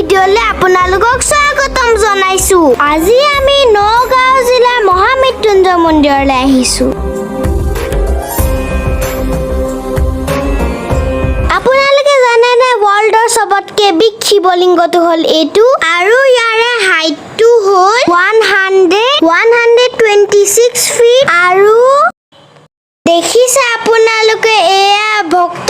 ভিডিঅ'লৈ আপোনালোকক স্বাগতম জনাইছো। আজি আমি নগাঁও জিলাৰ মহামৃত্যুঞ্জয় মন্দিৰলৈ আহিছো। আপোনালোকে জানেনে ৱৰ্ল্ডৰ সবতকে বিগ শিৱলিংগটো হ'ল এইটো আৰু ইয়াৰে হাইটটো হ'ল 126 ফিট আৰু দেখিছে আপোনালোকে এয়া ভক্ত